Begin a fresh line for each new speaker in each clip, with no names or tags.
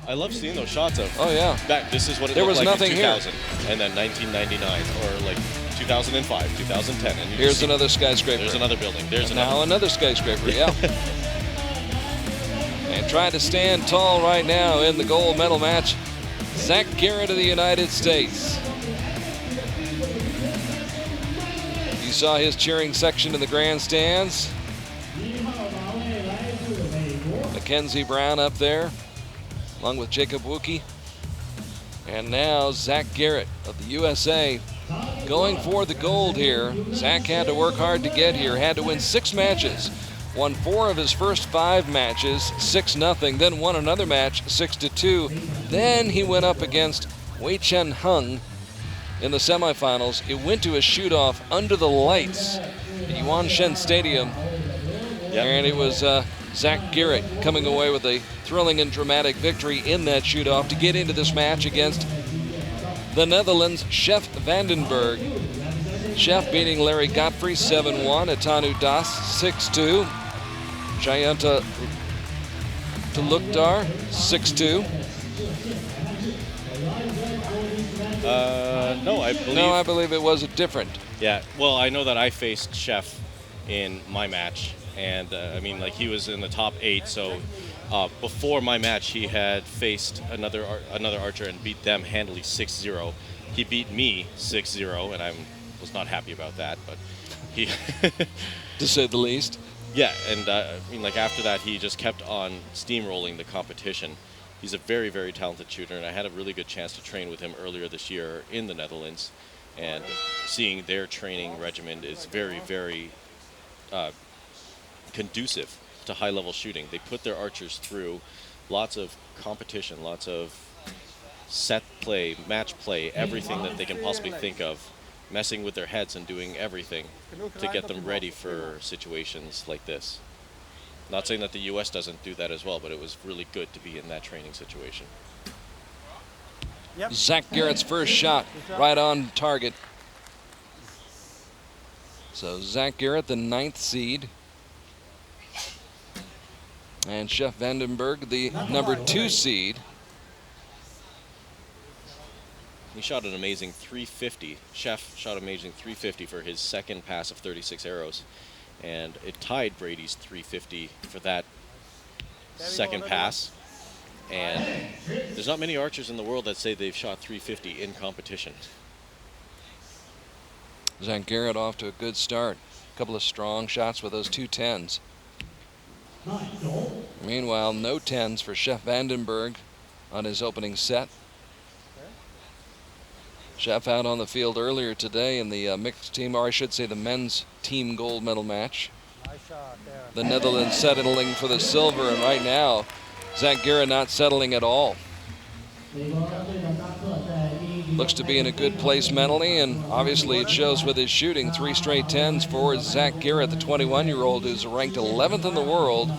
I love seeing those shots of.
Oh yeah.
Back. This is what it
there
looked
was
like
nothing
in 2000,
here.
and then 1999, or like 2005, 2010. And
Here's another skyscraper.
There's another building. There's
now another skyscraper. Yeah. And trying to stand tall right now in the gold medal match, Zach Garrett of the United States. You saw his cheering section in the grandstands. Mackenzie Brown up there, along with Jacob Wookie. And now Zach Garrett of the USA going for the gold here. Zach had to work hard to get here, had to win 6 matches. Won 4 of his first 5 matches, 6-0, then won another match, 6-2. Then he went up against Wei Chen Hung in the semifinals. It went to a shoot-off under the lights at Yuan Shen Stadium. Yep. And it was Zach Garrett coming away with a thrilling and dramatic victory in that shoot-off to get into this match against the Netherlands' Sjef Vandenberg. Sjef beating Larry Godfrey 7-1, Atanu Das 6-2, Jayanta Talukdar 6-2.
No, I believe
it was different.
Yeah, well, I know that I faced Sjef in my match, and I mean, like, he was in the top 8. So before my match, he had faced another archer and beat them handily 6-0. He beat me 6-0, and I was not happy about that, but he,
to say the least.
Yeah, and I mean, like, after that, he just kept on steamrolling the competition. He's a very, very talented shooter, and I had a really good chance to train with him earlier this year in the Netherlands. And seeing their training regimen is very, very conducive to high-level shooting. They put their archers through lots of competition, lots of set play, match play, everything that they can possibly think of, messing with their heads and doing everything to get them ready for situations like this. Not saying that the U.S. doesn't do that as well, but it was really good to be in that training situation.
Yep. Zach Garrett's first shot, right on target. So Zach Garrett, the 9th seed. And Sjef Vandenberg, the number 2 seed.
He shot an amazing 350. Sjef shot amazing 350 for his second pass of 36 arrows. And it tied Brady's 350 for that second pass. And there's not many archers in the world that say they've shot 350 in competition.
Zach Garrett off to a good start. A couple of strong shots with those 2 10s. Meanwhile, no 10s for Sjef Vandenberg on his opening set. Sjef out on the field earlier today in the mixed team, or I should say the men's team gold medal match. The Netherlands settling for the silver, and right now, Zach Garrett not settling at all. Looks to be in a good place mentally, and obviously it shows with his shooting. 3 straight 10s for Zach Garrett, the 21-year-old who's ranked 11th in the world.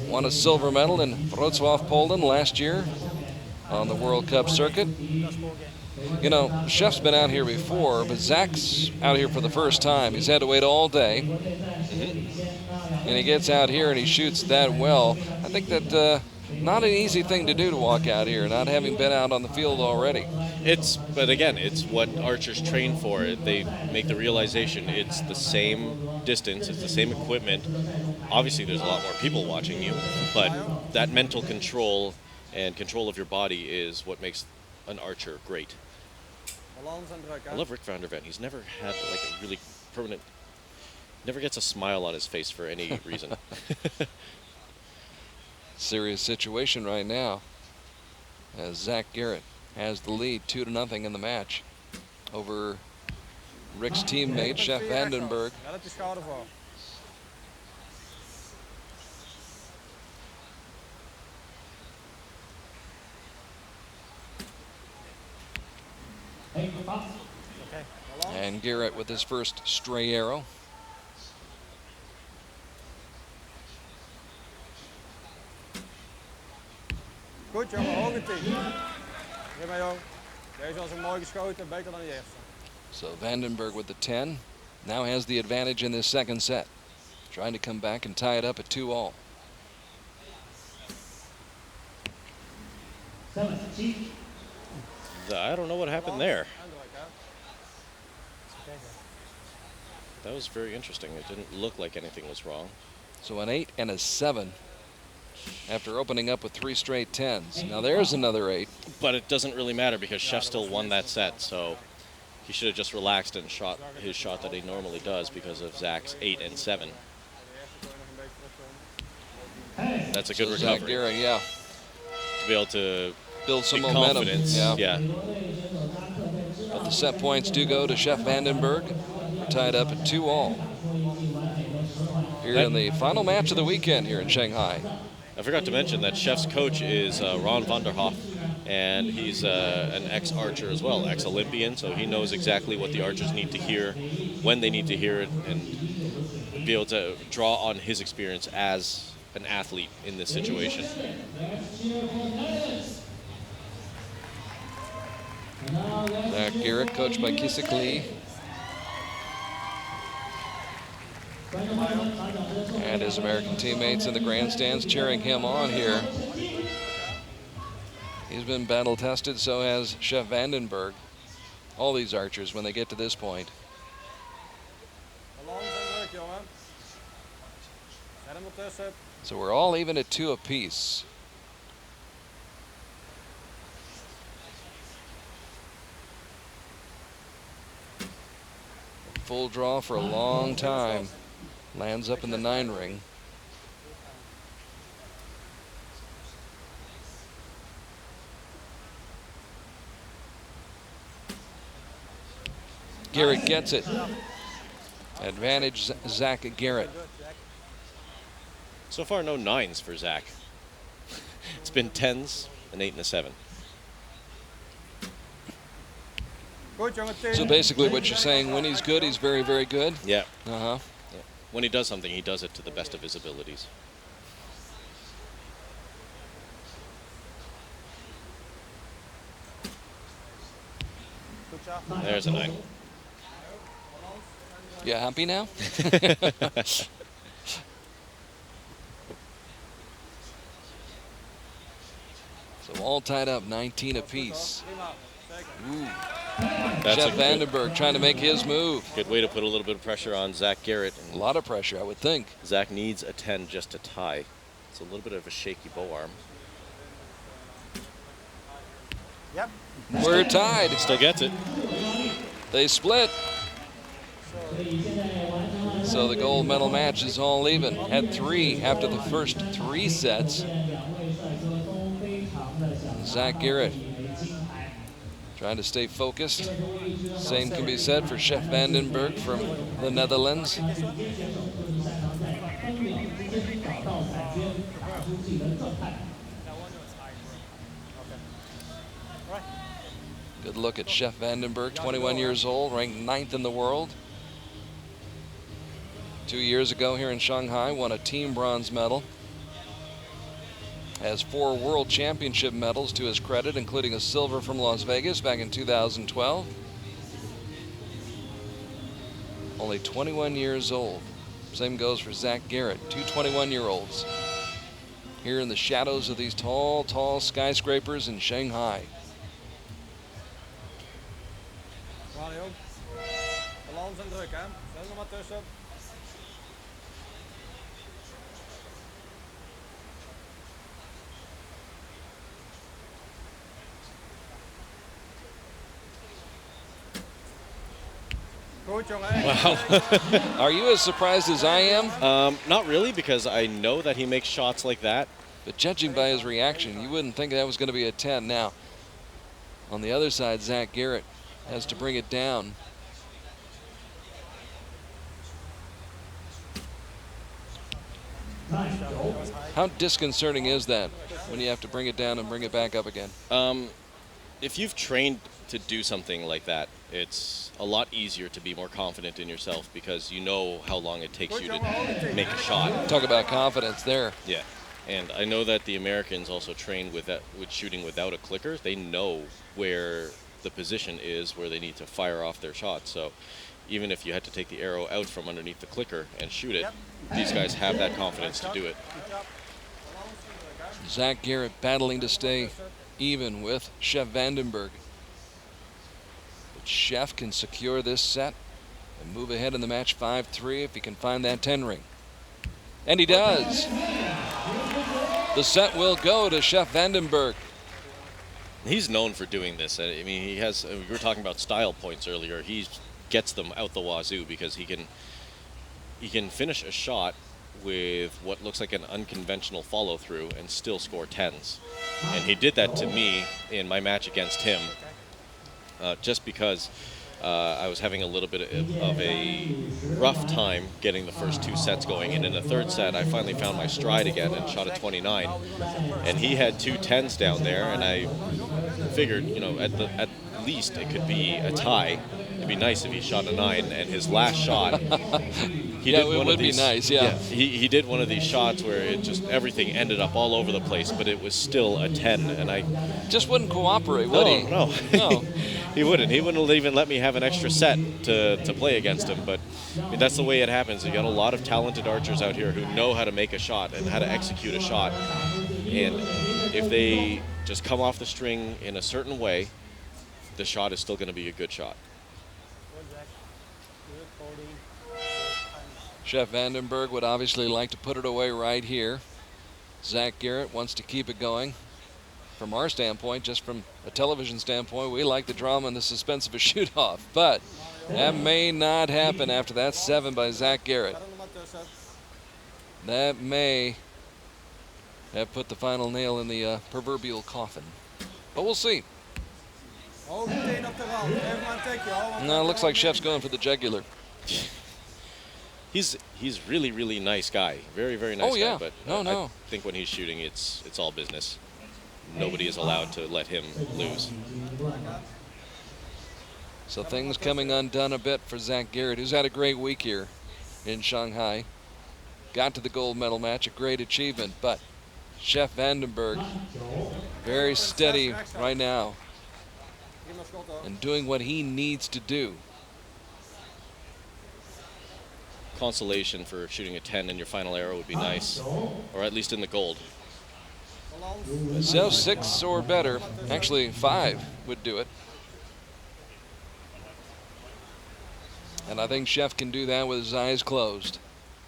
Won a silver medal in Wrocław, Poland last year on the World Cup circuit. You know, Sjef's been out here before, but Zach's out here for the first time. He's had to wait all day. And he gets out here and he shoots that well. I think that not an easy thing to do, to walk out here, not having been out on the field already.
But again, it's what archers train for. They make the realization it's the same distance, it's the same equipment. Obviously, there's a lot more people watching you, but that mental control and control of your body is what makes an archer great. I love Rick Vandenberg. He's never had like a really permanent, never gets a smile on his face for any reason.
Serious situation right now, as Zach Garrett has the lead 2-0 in the match over Rick's teammate, Sjef Vandenberg. And Garrett with his first stray arrow.
Goed jongen, hoge 10. Geef maar jong. Deze was een mooi geschoten, beter dan die eerste.
So Vandenberg with the 10 now has the advantage in this second set. Trying to come back and tie it up at 2-all.
I don't know what happened there. That was very interesting. It didn't look like anything was wrong.
So an 8 and a 7 after opening up with 3 straight 10s. Now there's another 8.
But it doesn't really matter because Sjef still won that set, so he should have just relaxed and shot his shot that he normally does because of Zach's 8 and 7. That's a good recovery.
Zach Garrett, yeah.
To be able to
build some
get
momentum.
confidence.
Yeah. But the set points do go to Sjef Vandenberg. We're tied up at 2-all. Here in the final match of the weekend here in Shanghai.
I forgot to mention that Sjef's coach is Ron van der Hoff, and he's an ex-archer as well, ex-Olympian, so he knows exactly what the archers need to hear, when they need to hear it, and be able to draw on his experience as an athlete in this situation.
Zach Garrett, coached by Kisik Lee. And his American teammates in the grandstands cheering him on here. He's been battle tested, so has Sjef Vandenberg. All these archers when they get to this point. So we're all even at 2 apiece. Full draw for a long time. Lands up in the 9 ring. Garrett gets it. Advantage Zach Garrett.
So far, no 9s for Zach. It's been 10s, an 8 and a 7.
So basically what you're saying, when he's good, he's very, very good?
Yeah.
Uh-huh.
Yeah. When he does something, he does it to the best of his abilities. There's a 9.
You happy now? So all tied up, 19 apiece. Ooh. Sjef Vandenberg trying to make his move.
Good way to put a little bit of pressure on Zach Garrett.
A lot of pressure, I would think.
Zach needs a 10 just to tie. It's a little bit of a shaky bow arm.
Yep.
We're tied.
Still gets it.
They split. So the gold medal match is all even. Had 3 after the first 3 sets. Zach Garrett trying to stay focused. Same can be said for Sjef Vandenberg from the Netherlands. Good look at Sjef Vandenberg, 21 years old, ranked 9th in the world. 2 years ago here in Shanghai, won a team bronze medal. Has 4 world championship medals to his credit, including a silver from Las Vegas back in 2012. Only 21 years old. Same goes for Zach Garrett, 2 21-year-olds. Here in the shadows of these tall, tall skyscrapers in Shanghai.
Balans en druk, hè. Zet er maar tussen. Goed, jongen.
Wow.
Are you as surprised as I am?
Not really, because I know that he makes shots like that.
But judging by his reaction, you wouldn't think that was going to be a 10. Now, on the other side, Zach Garrett has to bring it down. How disconcerting is that when you have to bring it down and bring it back up again?
If you've trained to do something like that, it's a lot easier to be more confident in yourself because you know how long it takes you to make a shot.
Talk about confidence there.
Yeah, and I know that the Americans also train with shooting without a clicker. They know where the position is where they need to fire off their shots. So even if you had to take the arrow out from underneath the clicker and shoot it, these guys have that confidence to do it.
Zach Garrett battling to stay even with Sjef Vandenberg. But Sjef can secure this set and move ahead in the match 5-3 if he can find that 10 ring. And he does. The set will go to Sjef Vandenberg.
He's known for doing this. I mean, he has. We were talking about style points earlier. He gets them out the wazoo because he can finish a shot with what looks like an unconventional follow through and still score tens. And he did that to me in my match against him, just because I was having a little bit of a rough time getting the first 2 sets going. And in the 3rd set, I finally found my stride again and shot a 29. And he had 2 10s down there, and I figured, you know, at least it could be a tie. It'd be nice if he shot a 9. And his last shot, he did one of these.
Be nice, yeah.
He did one of these shots where it just everything ended up all over the place, but it was still a 10, and I
just wouldn't cooperate, would he?
No. He wouldn't. He wouldn't even let me have an extra set to play against him. But I mean, that's the way it happens. You got a lot of talented archers out here who know how to make a shot and how to execute a shot. And if they just come off the string in a certain way, the shot is still going to be a good shot.
Sjef Vandenberg would obviously like to put it away right here. Zach Garrett wants to keep it going. From our standpoint, just from a television standpoint, we like the drama and the suspense of a shoot-off. But that may not happen after that 7 by Zach Garrett. That may have put the final nail in the proverbial coffin. But we'll see. No, it looks like Sjef's going for the jugular.
He's really, really nice guy. Very, very nice
yeah.
guy. But
No.
I think when he's shooting, it's all business. Nobody is allowed to let him lose.
So things coming undone a bit for Zach Garrett, who's had a great week here in Shanghai. Got to the gold medal match, a great achievement, but Sjef Vandenberg, very steady right now and doing what he needs to do.
Consolation for shooting a 10 in your final arrow would be nice, or at least in the gold.
So 6 or better, actually 5 would do it. And I think Sjef can do that with his eyes closed.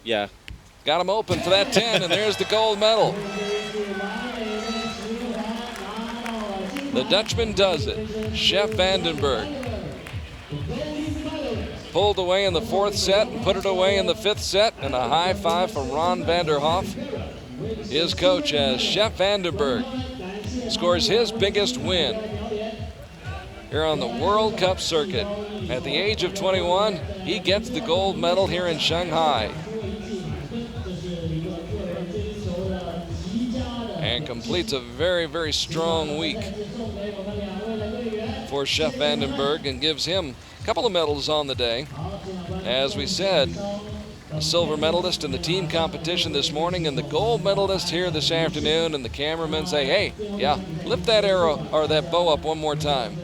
Yeah.
Got him open for that 10, and there's the gold medal. The Dutchman does it. Sjef Vandenberg pulled away in the 4th set and put it away in the 5th set, and a high 5 from Ron Vanderhoff, his coach, as Sjef Vandenberg scores his biggest win here on the World Cup circuit. At the age of 21, he gets the gold medal here in Shanghai. And completes a very, very strong week for Sjef Vandenberg and gives him a couple of medals on the day. As we said, a silver medalist in the team competition this morning and the gold medalist here this afternoon, and the cameramen say, hey, yeah, lift that arrow or that bow up one more time.